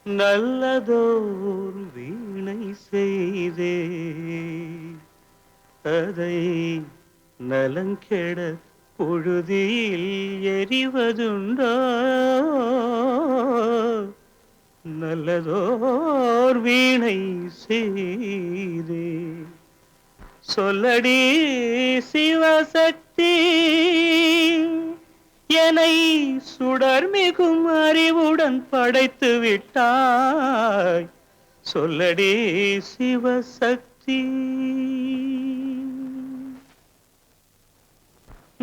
நல்லதோர் வீணை செய்தே அதை நலங்கெட பொழுதில் எறிவதுண்டோ? நல்லதோர் வீணை செய்தே சொல்லடி சிவசக்தி, என்னை சுடர்மிகும் அறிவுடன் படைத்து விட்டாய். சொல்லடி சிவசக்தி.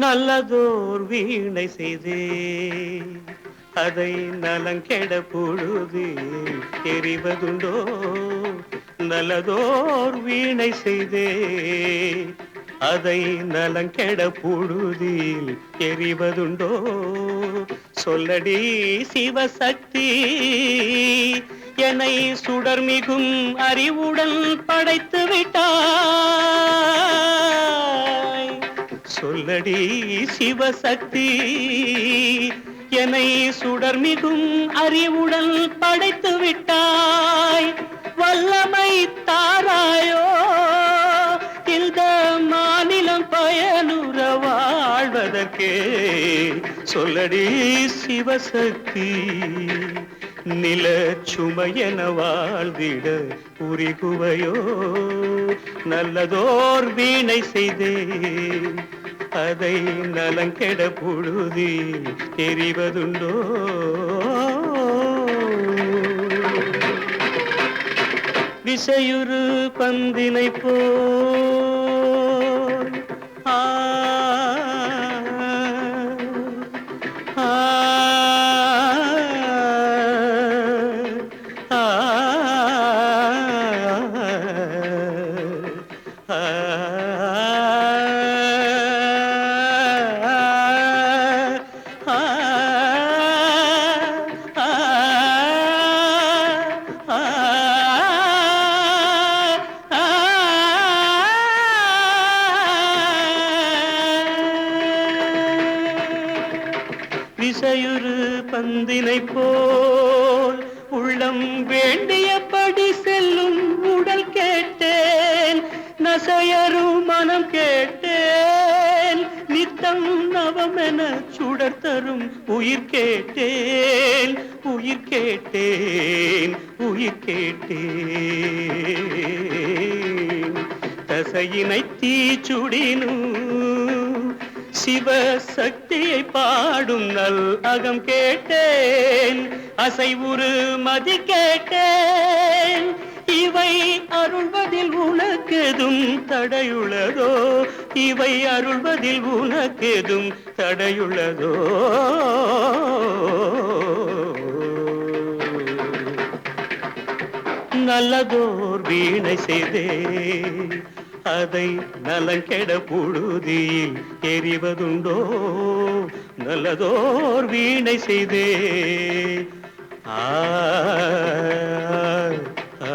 நல்லதோர் வீணை செய்தே அதை நலங்கெட பொழுது எறிவதுண்டோ? நல்லதோர் வீணை செய்தே அதை நலங்கெட பொழுதில் எறிவதுண்டோ? சொல்லடி சிவசக்தி, என்னை சுடர்மிகும் அறிவுடன் படைத்து விட்டாய். சொல்லடி சிவசக்தி, என்னை சுடர்மிகும் அறிவுடன் படைத்து விட்டாய். வல்லமை தாராயோ இந்த மாநிலம் பயனுற வாழ்வதற்கே. சொல்லடி சிவசக்தி, நில சுமையென வாழ்ந்திட உரிகுவையோ? நல்லதோர் வீணை செய்தே அதை நலங்கெட பொழுதில் எறிவதுண்டோ? விசையுறு பந்தினை போல் ஆ ஆ விசையுறு பந்தினை போல் உள்ளம் வேண்டியபடி செல்லும் உடல் கேட்டேன். நசையரு மனம் கேட்டேன். நித்தம் நவமென சுடர் தரும் உயிர் கேட்டேன். உயிர் கேட்டேன், உயிர் கேட்டேன். தசையினை தீச்சுடினும் சிவசக்தியை பாடும் நல் அகம் கேட்டேன். அசைவுறு மதி கேட்டேன். இவை அருள்வதில் உனக்கெதும் தடையுள்ளதோ? இவை அருள்வதில் உனக்கெதும் தடையுள்ளதோ? நல்லதோர் வீணை செய்தே அதை நலங்கெட பொழுதில் எறிவதுண்டோ? நல்லதோர் வீணை செய்தே ஆ ஆ.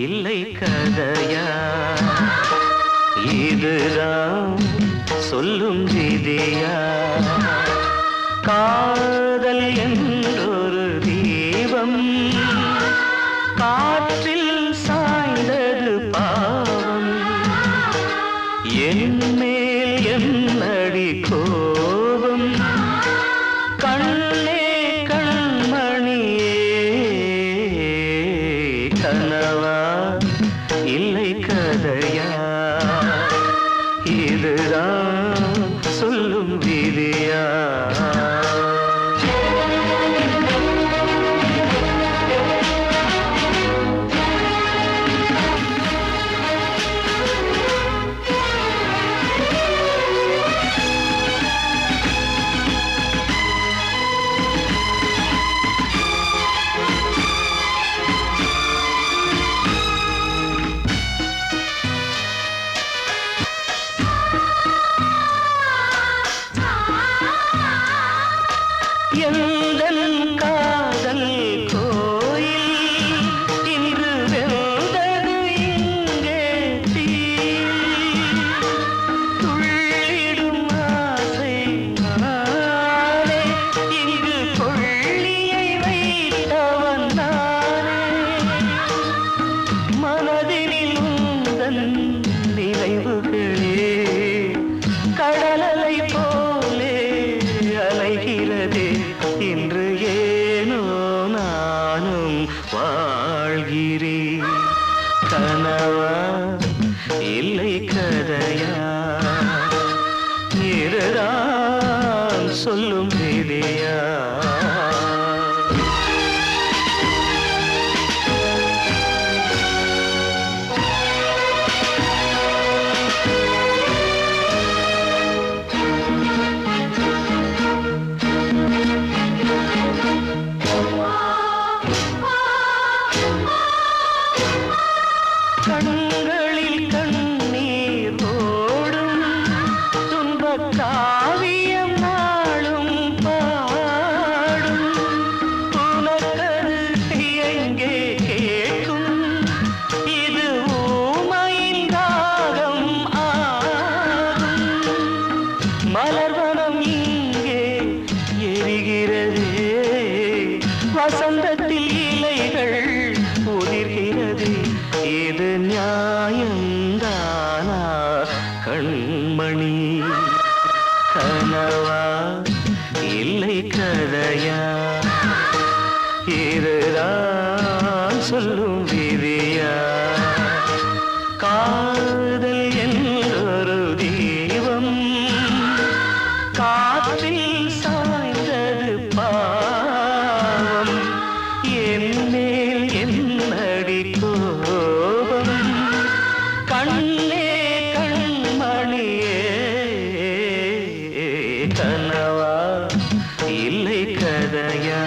இல்லை கதையா இதுதான் சொல்லும் விதியா? காதல் என்றொரு தீபம் காற்றில் சாய்ந்தது பாவம். என் மேல் என்னடி கோபம்? கண்ணே கண்மணியே, கனவா இல்லை கதையா? இதுதான் சொல்லும் விதியா? கடலலை போலே அலைகிறதே இன்று ஏனோ நானும் வாழ்கிறேன். கனவா இல்லை கதையா, இதுதான் சொல்லும் விதியா? கண்களில் கண்ணீர் ஓடும் துன்பக் காவியம் நாளும் பாடும். உனக்கது எங்கே கேட்கும், இது ஊமையின் ராகம் ஆகும். மலர்வனம் இங்கே எரிகிறதே, வசந்தத்தில் இலைகள் உதிர்கிறது. இது நியாயந்தானா கண்மணி? கனவா இல்லை கதையா, இதுதான் சொல்லும் விதியா? காதல் என்றொரு தீபம் காற்றில் சாய்ந்தது பாவம். என் மேல் என்னடி கோபம்? கண்ணே கண்மணியே, கனவா இல்லை கதையா,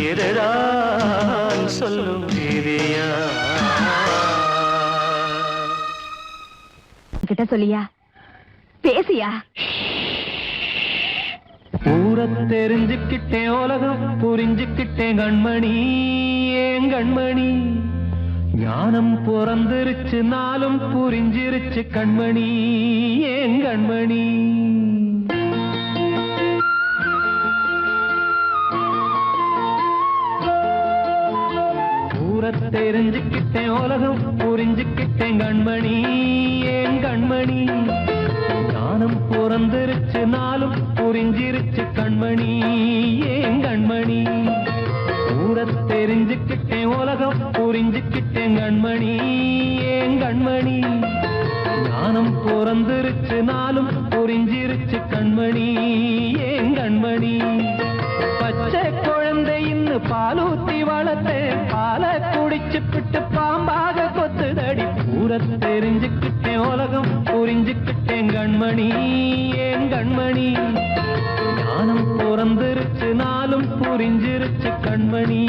இதுதான் சொல்லும் விதியா? கிட்ட சொல்லியா, பேசியா? ஊர தெரிஞ்சுக்கிட்டேன், உலகம் புரிஞ்சுக்கிட்டேன் கண்மணி, ஏன் கண்மணி? ஞானம் பிறந்திருச்சு, நாளும் புரிஞ்சிருச்சு கண்மணி, ஏன் கண்மணி? ஊர தெரிஞ்சுக்கிட்டேன், உலகம் புரிஞ்சுக்கிட்டேன் கண்மணி, ஏன் கண்மணி? ஞானம் பிறந்திருச்சு, நாளும் புரிஞ்சிருச்சு கண்மணி, ஏன் கண்மணி? ஊர தெரிஞ்சுக்கிட்டேன், உலகம் புரிஞ்சுக்கிட்டேன் கண்மணி, ஏன் கண்மணி? ஞானம் பிறந்திருச்சு, நாளும் புரிஞ்சிருச்சு கண்மணி, ஏன் கண்மணி? பச்சை குழந்தை இன்னும் பாலூத்தி வளர்த்தேன், பாலை குடிச்சு பிட்டு பாம்பாக கொத்துதடி. ஊர தெரிஞ்சுக்கிட்டேன், உலகம் புரிஞ்சுக்கிட்டேன் கண்மணி, ஏன் கண்மணி? ஞானம் பிறந்திருச்சு, நாளும் புரிஞ்சிருச்சு கண்மணி,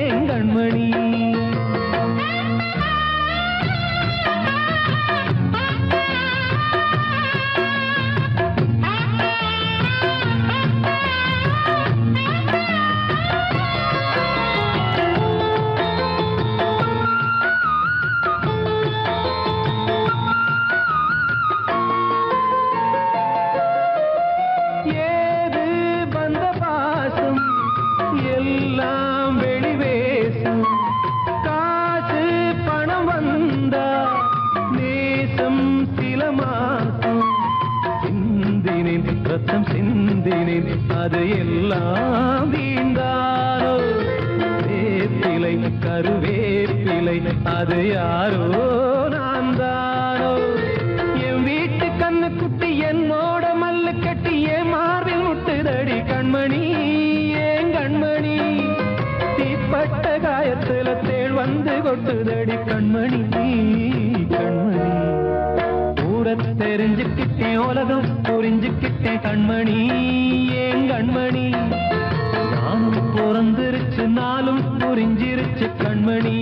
ஏன் கண்மணி? அது எல்லாம் வீண்டாரோ, வேப்பிலை கருவேப்பிலை அது யாரோ நான் தானோ. என் வீட்டு கண்ணு குட்டி என்னோட மல்லு கட்டி என் மார்பில் முட்டுதடி கண்மணி, ஏன் கண்மணி? தீப்பட்ட காயத்துல தேள் வந்து கொட்டுதடி கண்மணி, கண்மணி. ஊர தெரிஞ்சுக்கிட்டேன், உலகம் புரிஞ்சுக்கிட்டேன் கண்மணி, ஏன் கண்மணி? ஞானம் பிறந்திருச்சு, நாளும் புரிஞ்சிருச்சு கண்மணி,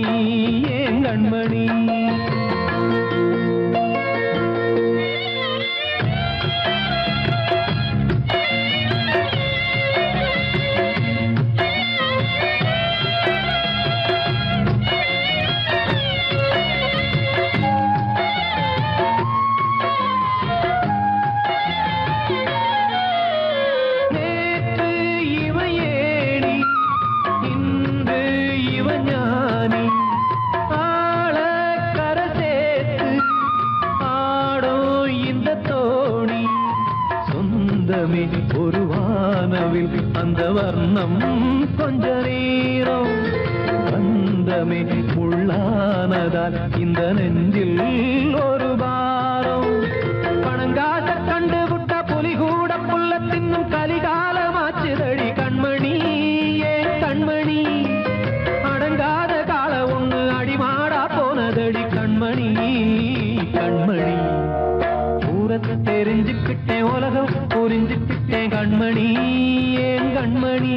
ஏன் கண்மணி? வண்ணமே ஒரு வானவில் அந்த வர்ணம் கொஞ்ச நேரம் பந்தமே உள்ளானதால் இந்த நெஞ்சில் ஒரு பாரம் பணங்காட்ட கண்டு விட்ட புலி கூட புல்ல தின்னும் கலிகாலமாச்சுதடி கண்மணி ஏன் கண்மணி அடங்காத கால ஒண்ணு அடிமாடா போனதடி கண்மணி கண்மணி ஊரத்தை தெரிஞ்சுக்கிட்டேன் உலகம் புரிஞ்சுக்கிட்டேன் கண்மணி ஏன் கண்மணி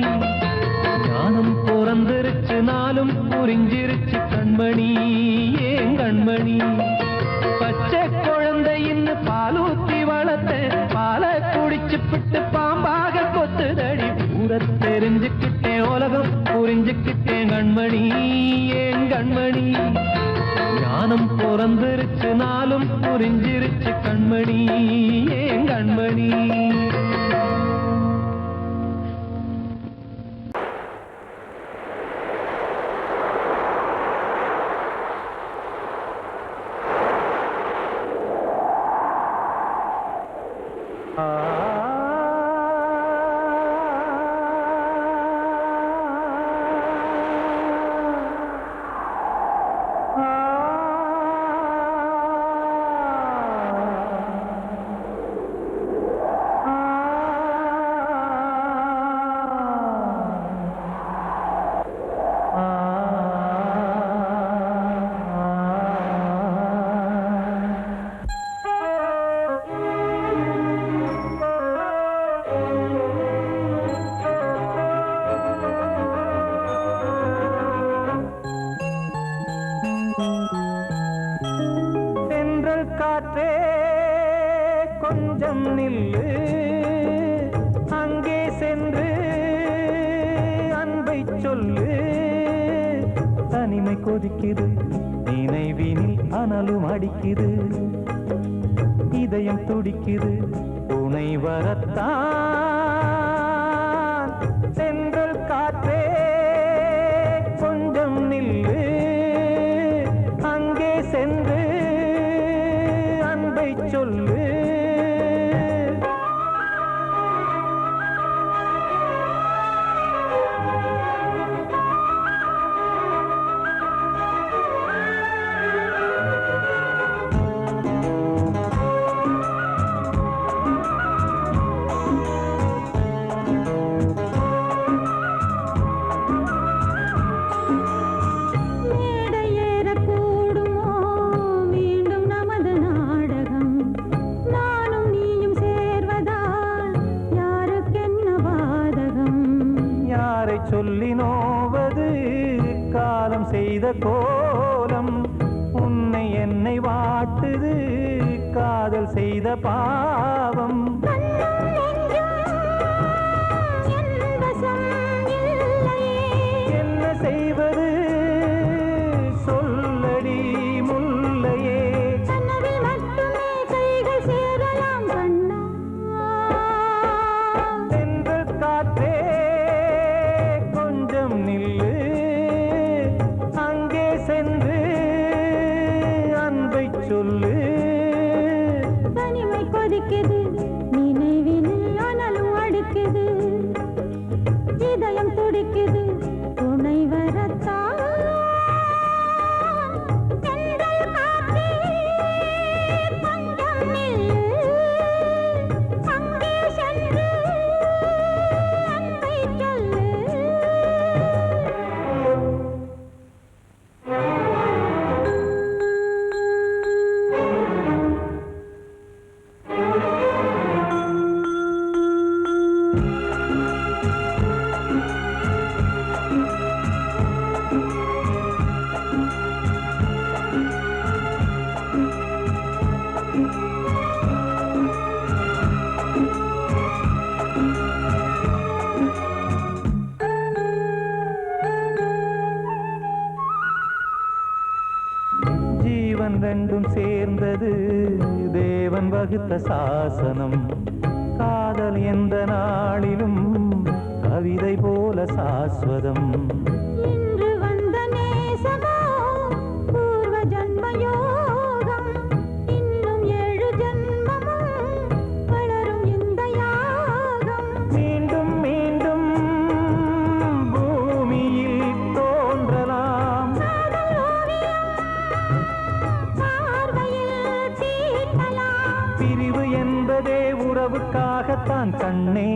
ஞானம் பிறந்திருச்சு நாளும் புரிஞ்சிருச்சு கண்மணி ஏன் கண்மணி பச்சை குழந்தை இன்னும் பாலூத்தி வளர்த்த பாலை குடிச்சுப்பிட்டு பாம்பாக கொத்துதடி ஊரை தெரிஞ்சுக்கிட்டேன் உலகம் புரிஞ்சுக்கிட்டேன் கண்மணி ஏன் கண்மணி ஞானம் பிறந்திருச்சு நாளும் புரிஞ்சிருச்சு கண்மணி ஏன் கண்மணி காற்றே கொஞ்சம் நில்லு அங்கே சென்று அன்பை சொல்லு தனிமை கொதிக்குது நினைவினில் அனலும் அடிக்குது இதயம் துடிக்குது துணை வரத்தான் சென்றல் காற்றே கொஞ்சம் நில்லு அங்கே சென்று சொல்லு சொல்லி நோவது காலம் செய்த கோலம் உன்னை என்னை வாட்டுது காதல் செய்த பாவம் என்ன செய்வது சொல்லடி முல்லையே சென்று காற்றே நில்லு அங்கே சென்று அன்பை சொல்லு தனிமை கொதிக்குது நினைவினில் அனலும் அடிக்குது இதயம் துடிக்குது துணை வரத்தான் ரெண்டும் சேர்ந்தது தேவன் வகுத்த சாசனம் காதல் எந்த நாளிலும் கவிதை போல சாஸ்வதம் இன்று வந்த நேசமோ பூர்வ ஜன்ம யோகம் இன்னும் 7 ஜன்மமும் வளரும் இந்த யாகம் பிரிவு என்பதே உறவுக்காகத்தான் கண்ணே.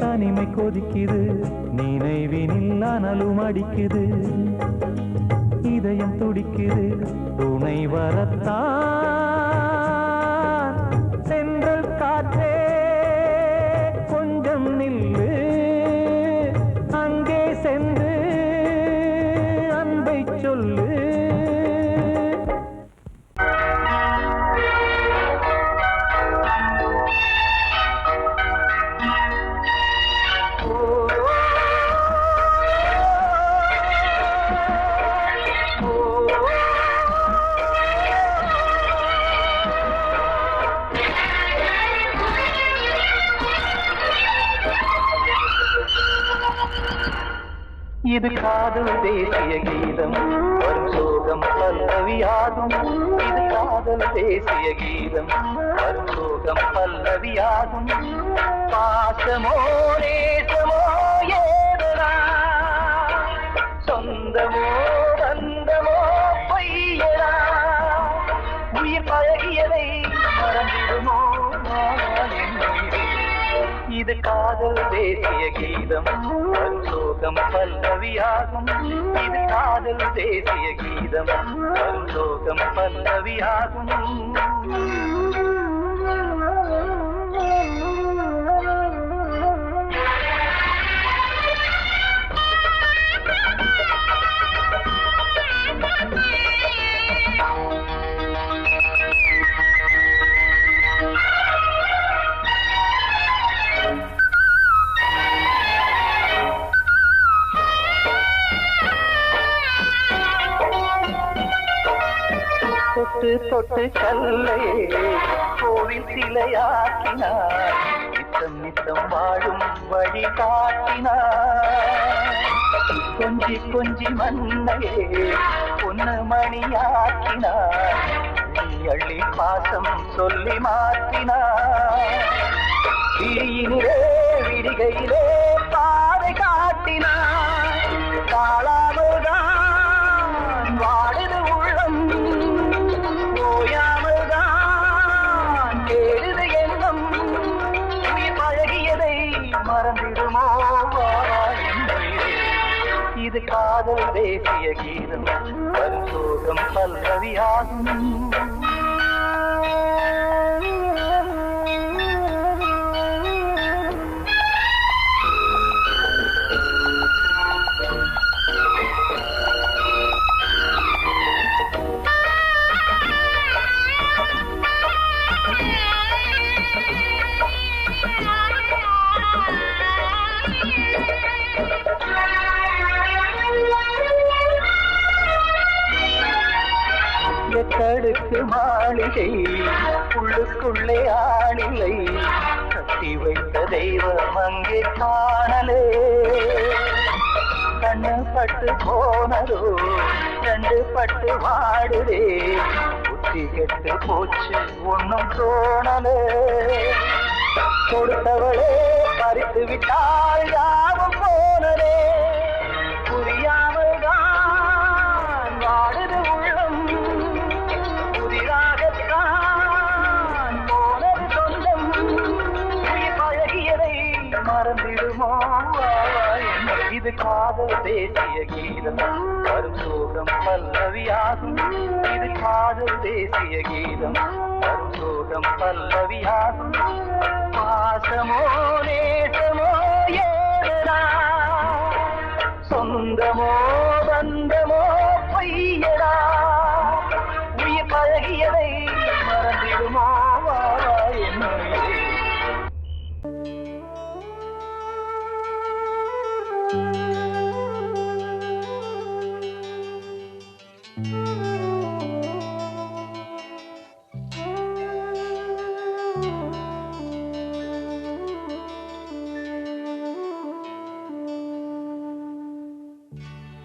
தனிமை கொதிக்குது, நினைவினில் அனலும் அடிக்குது, இதயம் துடிக்குது, துணை வரத்தான். சென்றல் காற்றே கொஞ்சம் நில்லு, அங்கே சென்று அன்பை சொல்லு. இது காதல் தேசிய கீதம், வரும் சோகம் பல்லவியாகும். இது காதல் தேசிய கீதம், வரும் சோகம் பல்லவியாகும். பாசமோ நேசமோ ஏதனா, சொந்தமோ பந்தமோ பொய்யடா, உயிர் பழகியதை மறந்திடுமோ இது காதல் தேசிய கீதம், வரும் சோகம் பல்லவியாகும். இது காதல் தேசிய கீதம், வரும் சோகம் பல்லவியாகும். தொட்டு தொட்டு கல்லையே கோவில் சிலையாக்கினார், நித்தம் நித்தம் வாழும் வழி காட்டினார். கொஞ்சி கொஞ்சி மண்ணையே பொன்னு மணியாக்கினார், அள்ளி பாசம் சொல்லி மாற்றினார். விழியினிலே விடிகையிலே பாதை காட்டினார், காளாமல்தான் வாடுது உள்ளம், ஓயாமல்தான் கேடுது எண்ணம். உயிர் பழகியதை மறந்திடுமோ இது காதல் தேசிய கீதம், வரும் சோகம் பல்லவியாகும். எத்தடுக்கு மாளிகை உள்ளுக்குள்ளே ஆளில்லை, கட்டி வைத்த தெய்வம் அங்கே காணலே. கண்ணு பட்டு போனதோ ரெண்டு பட்டு வாடுதே, புத்தி கெட்டு போச்சு ஒன்னும் தோணலே. கொடுத்தவளே பறித்து விட்டால் யாவும் போனதே, புரியாமல் தான் வாடுது உள்ளம். புதிராகத்தான் போனது சொந்தம், உயிர் பழகியதை மறந்திடுமோ இது காதல் தேசிய கீதம், வரும் சோகம் பல்லவியாகும். இது காதல் தேசிய கீதம், வரும் சோகம் பல்லவியாகும். பாசமோ நேசமோ ஏதனா, சொந்தமோ பந்தமோ பொய்யடா, உயிர் பழகியதை மறந்திடுமோ என்ன.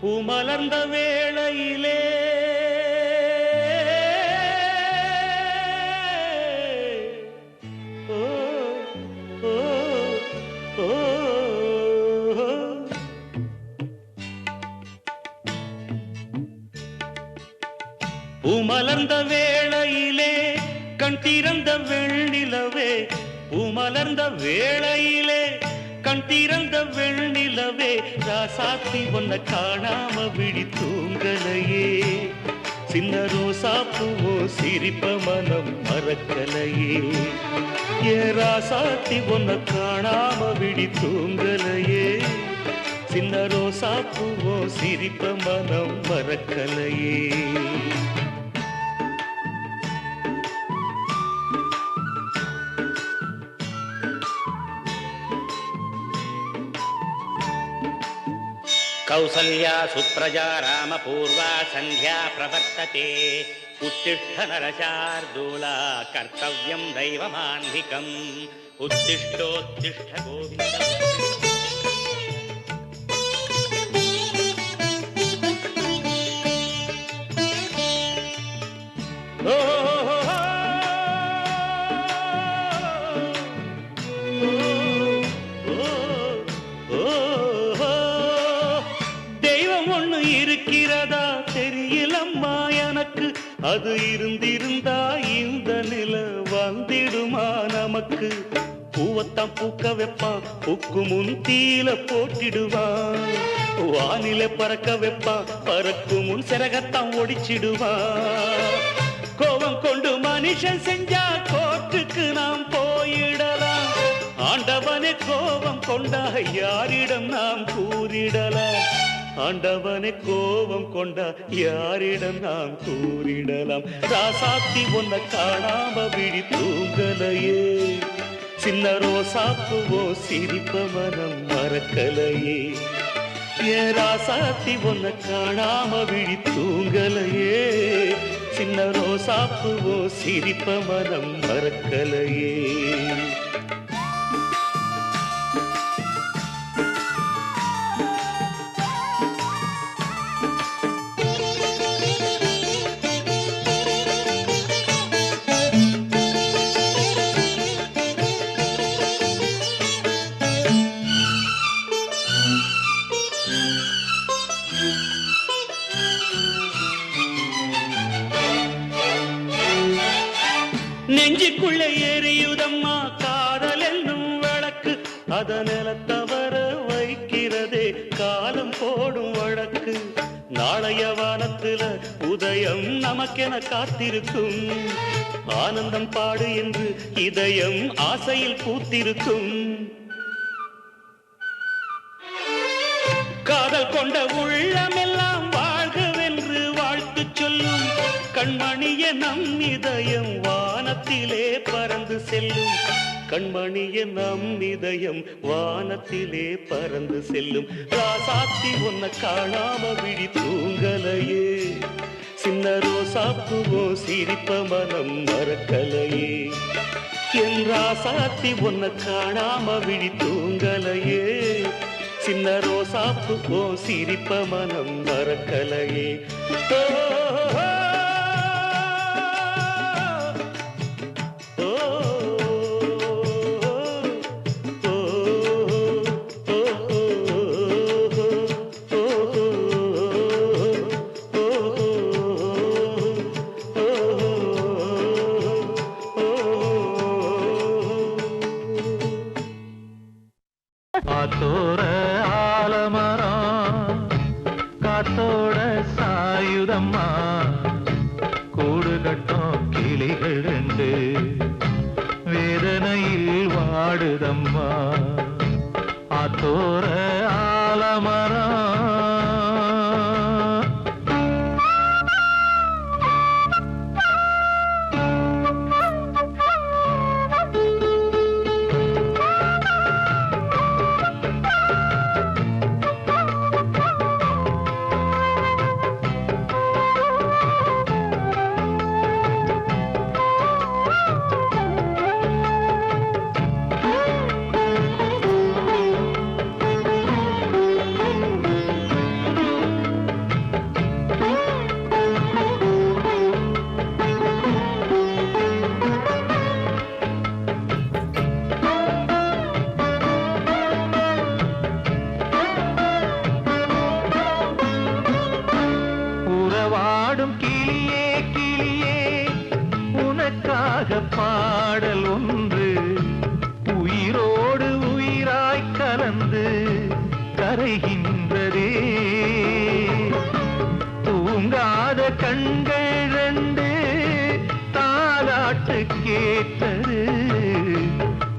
பூமலர்ந்த வேளையிலே ஓ ஓ பூமலர்ந்த வேளையிலே கண் திறந்த வெண்ணிலவே, பூமலர்ந்த வேளையிலே கண் திறந்த வெண்ணிலவே, ராசாத்தி ஒன்ன காணாம விழி தூங்கலையே, சின்ன ரோசா பூவோ சிரிப்ப மனம் மறக்கலையே, ஏ ராசாத்தி ஒன்ன காணாம விழி தூங்கலையே, சின்ன ரோசா பூவோ சிரிப்ப மனம் மறக்கலையே. कौसल्या सुप्रजा रामपूर्वा सन्ध्या प्रवर्तते, उत्तिष्ठ नरशार्दूला कर्तव्यं दैवमान्धिकम्, उत्तिष्ठोत्तिष्ठ गोविन्द. இருக்கிறதா தெரியலம்மா எனக்கு, அது இருந்திருந்தா இந்த நில வந்திடுமா நமக்கு, பூவத்தான் பூக்க வைப்பான் பூக்கு முன் தீல போட்டிடுவான், வானில பறக்க வைப்பான் பறக்கு முன் சிறகத்தான் ஒடிச்சிடுவான், கோபம் கொண்டு மனுஷன் செஞ்சா கோட்டுக்கு நாம் போயிடலாம், ஆண்டவனே கோபம் கொண்டா யாரிடம் நாம் கூறிடலாம், ஆண்டவனை கோபம் கொண்டா யாரிடம் நாம் கூறிடலாம், ராசாத்தி ஒன்ன காணாம விழி தூங்கலையே, சின்ன ரோசாப்புவோ சிரிப்ப மனம் மறக்கலையே, ஏ ராசாத்தி ஒன்ன காணாம விழி தூங்கலையே, சின்ன ரோசாப்புவோ சிரிப்ப மனம் மறக்கலையே. நெஞ்சுக்குள்ளே எரியுதம்மா காதல் என்னும் வழக்கு, அதனில தவற வைக்கிறதே காலம் போடும் வழக்கு, நாளைய வானத்துல உதயம் நமக்கென காத்திருக்கும், ஆனந்தம் பாடு என்று இதயம் ஆசையில் பூத்திருக்கும், காதல் கொண்ட உள்ளமெல்லாம் வாழ்கவென்று வாழ்த்து சொல்லும், கண்மணிய நம் இதயம் வானத்திலே பறந்து செல்லும், கண்மணிய நம் இதயம் வானத்திலே பறந்து செல்லும், ராசாத்தி ஒன்ன காணாம விழி தூங்கலையே, சின்ன ரோசாப்புவோ சிரிப்ப மனம் மறக்கலையே, என் ராசாத்தி ஒன்ன காணாம விழி தூங்கலையே, சின்ன ரோசாப்புவோ சிரிப்ப மனம் மறக்கலையே. ஆத்தோர ஆலமரம் காத்தோட சாயுதம்மா, கூடு கட்டும் கிளிகள் ரெண்டு வேதனையில் வாடுதம்மா, ஆத்தோர ஆலமரம். உயிரோடு உயிராய் கலந்து கரைகின்றதே தூங்காத கண்கள் ரெண்டு தாலாட்டு கேட்டது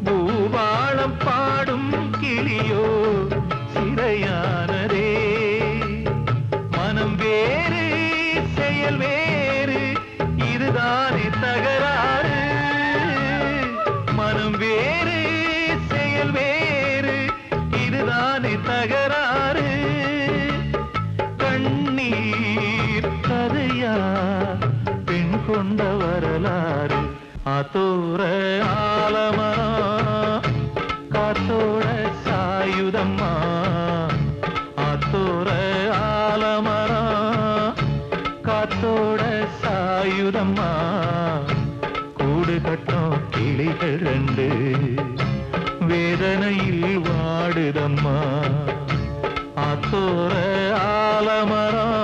பூவாளம் பாடும் கிளியோ சிறையானதே மனம் வேறு செயல் வேறு இதுதானே தகராறு மனம் வேறு செயல் வேறு இதுதானே தகராறு கண்ணீர் கதையா பெண் கொண்ட வரலாறு ஆத்தோர ஆலமரம் காத்தோட சாயுதம்மா ஆத்தோர ஆலமரம் காத்தோட சாயுதம்மா கூடு கட்டும் கிளிகள் ரெண்டு வேதனையில் வாடுதம்மா ஆத்தோர ஆலமரம்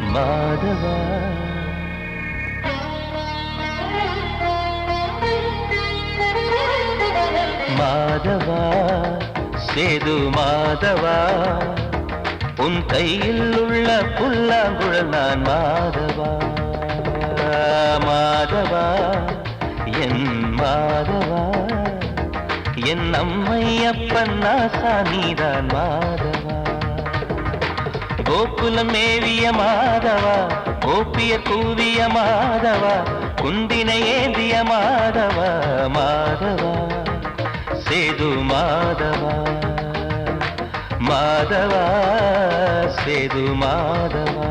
மாதவா மாதவா சேது மாதவா உன் கையில் உள்ள புல்லாங்குழல் நான் மாதவா மாதவா என் மாதவா என் அம்மையப்பன் நாசா நீதான் மாதவா கோகுலம் மேவிய மாதவா கோப்பிய கூவிய மாதவா குந்தினை ஏந்திய மாதவா மாதவா சேது மாதவா மாதவா சேது மாதவா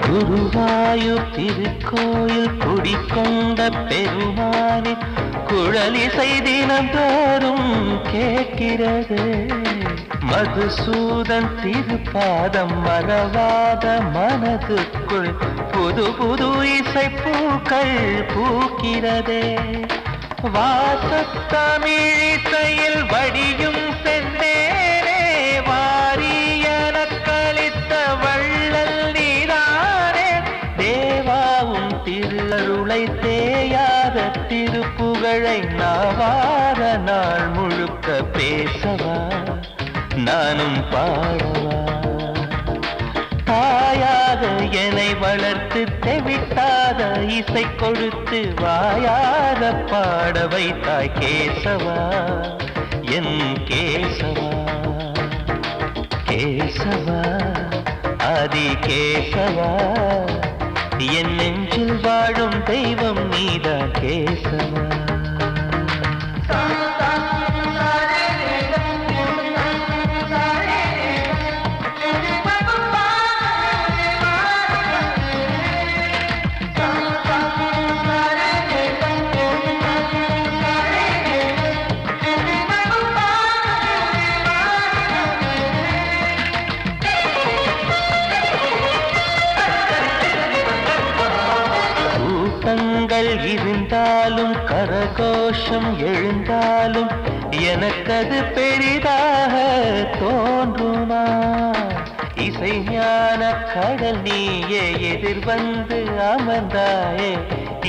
குருவாயூர் திருக்கோயில் குடிக்கொண்ட பெருமானி குழலிசை தினந்தோறும் கேட்கிறது மதுசூதன் திருப்பாதம் மறவாத மனதுக்குள் புது புது இசை பூக்கள் பூக்கிறதே வாசத்தமிழிசையில் வடியும் சென்னேரே வாரியன கழித்த வள்ளல் நீரானே தேவாவும் திருளருளை தேயாத திருப்புகழை நாவார நாள் முழுக்க பேசவா நானும் பாடவா தாயாக என்னை வளர்த்து தெவிட்டாத இசை கொடுத்து வாயார பாட வைத்தாய் கேசவா என் கேசவா கேசவா ஆதி கேசவா என் நெஞ்சில் வாழும் தெய்வம் நீதான் கேசவா இருந்தாலும் கரகோஷம் எழுந்தாலும் எனக்கது பெரிதாக தோன்றுமா இசை ஞான கடல் நீயே எதிர்வந்து அமர்ந்தாயே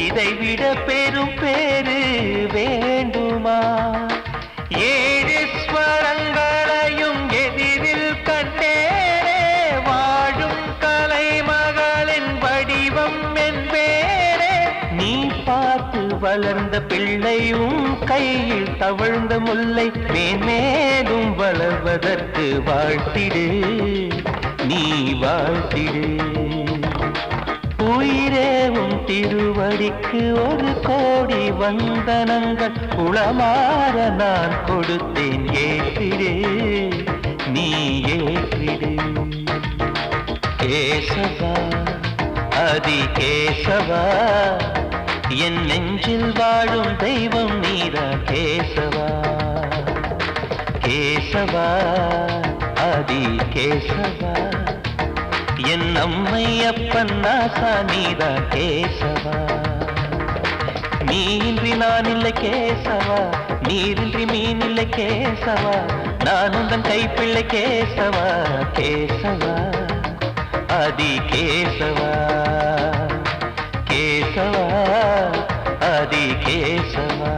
இதைவிட பெரும் பேரு வேண்டுமா ஏழு ஸ்வரங்களையும் எதிரில் கண்டேனே வாழும் கலைமகளின் வடிவம் என்பேனே நீ பார்த்து வளர்ந்த பிள்ளையும் கையில் தவழ்ந்த முல்லை மேன்மேலும் வளர்வதற்கு வாழ்த்திடு நீ வாழ்த்திடு. உயிரேவும் திருவடிக்கு ஒரு கோடி வந்தனங்கள் உளமாற நான் கொடுத்தேன் ஏற்றிடு நீ ஏற்றிடு. கேசவா அதி கேசவா என் நெஞ்சில் வாழும் தெய்வம் நீரா கேசவா. கேசவா அதி கேசவா என் அம்மை அப்பன் நாசா நீரா கேசவா. நீன்றி நான் இல்லை கேசவா, நீரின்றி மீன் இல்லை கேசவா, நான் உந்தன் கைப்பிள்ளை கேசவா. கேசவா அதி கேசவா, கேசவா அதி கேசவா.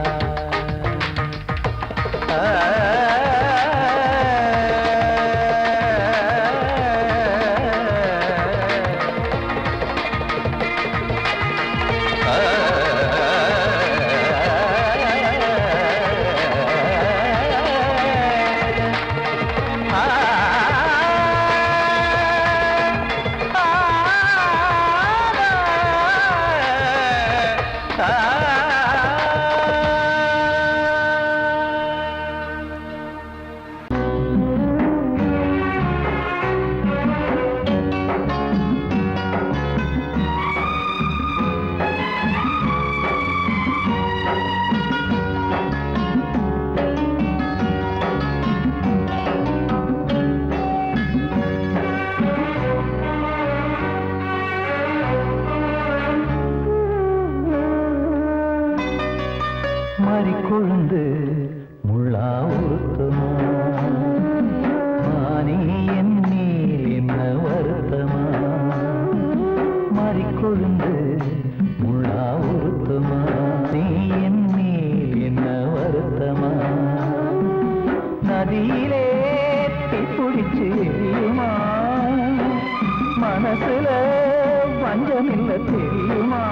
கொழுந்து முள்ளா உருத்தமா மானே என் மேல் என்ன வருத்தமா. மாறிக்கொழுந்து முள்ளா உருத்தமா நீ என் மேல் என்ன வருத்தமா. நதியிலே பிடிச்சு எரியுமா மனசுல வஞ்சமில்ல தெரியுமா.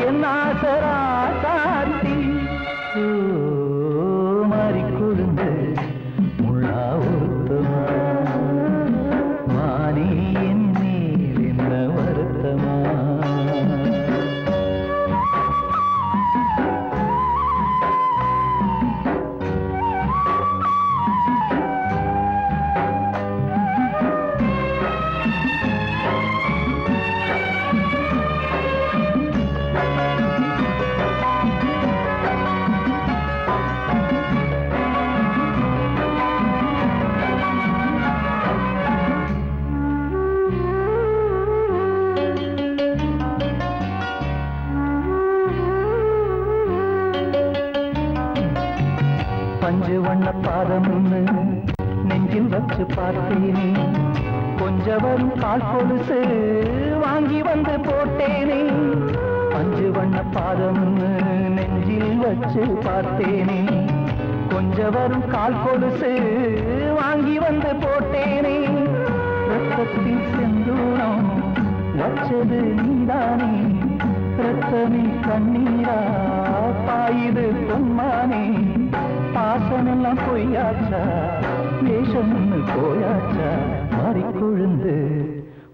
என் ஆசரா சாந்தி மாறிக்கொழுந்து முள்ளா உருத்தமா மானே என் மேல் என்ன வருத்தமா. பஞ்சு வண்ண பாதம் நெஞ்சில் வச்சு பார்த்தேனே. கொஞ்சம் வரும் கால் கொலுசு வாங்கி வந்து போட்டேனே. பஞ்சு வண்ண பாதம் நெஞ்சில் வச்சு பார்த்தேனே. கொஞ்சம் வரும் கால் கொலுசு வாங்கி வந்து போட்டேனே. ரத்தத்தில் செந்தூரம் வச்சது நீதானே. ரத்தமே கண்ணீரா பாயுது பொன்மானே. பாசமெல்லாம் பொய்யாச்சா வேஷம்னு போயாச்சா. மாறிக்கொழுந்து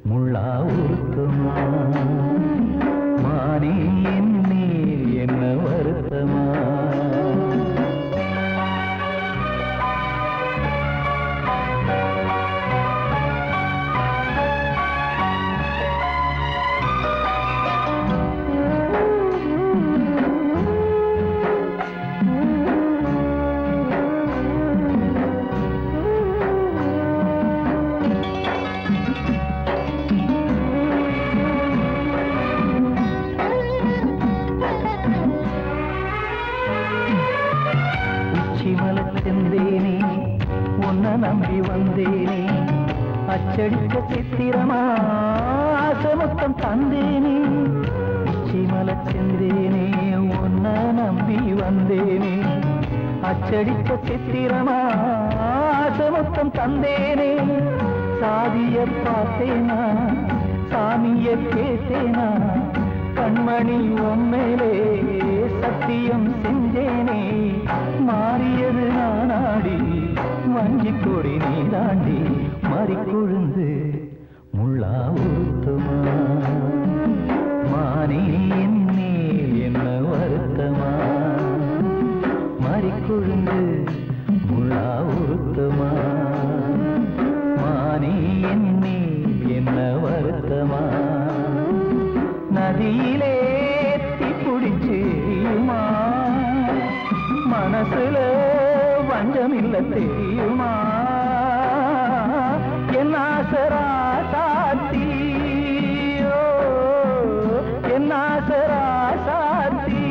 முள்ளா உருத்தமா மானே என் மேல் என்ன வருத்தமா. செந்தேனே உன்னை நம்பி வந்தேனே. அச்சடிக்க சித்திரமா ஆசை மொத்தம் தந்தேனே. உச்சிமலை செந்தேனே உன்னை நம்பி வந்தேனே. அச்சடிக்க சித்திரமா ஆசை மொத்தம் தந்தேனே. சாதிய பார்த்தேனா சாமிய கேட்டேனா கண்மணி உம்மேலே சத்தியம் செஞ்சேனே மாறியது நானாடி வஞ்சி கொடி நீதாண்டி மறிக்கொழுந்து முள்ளா உருத்தமா மானே என் மேல் என்ன வருத்தமா மறிக்கொழுந்து முள்ளா உருத்தமா மானே என் மேல் என்ன வருத்தமா நதியிலே தீப்பிடிச்சியுமா மனசுல வஞ்சமில்ல தெரியுமா என் ஆசரா சாத்தியோ என் ஆசரா சாத்தி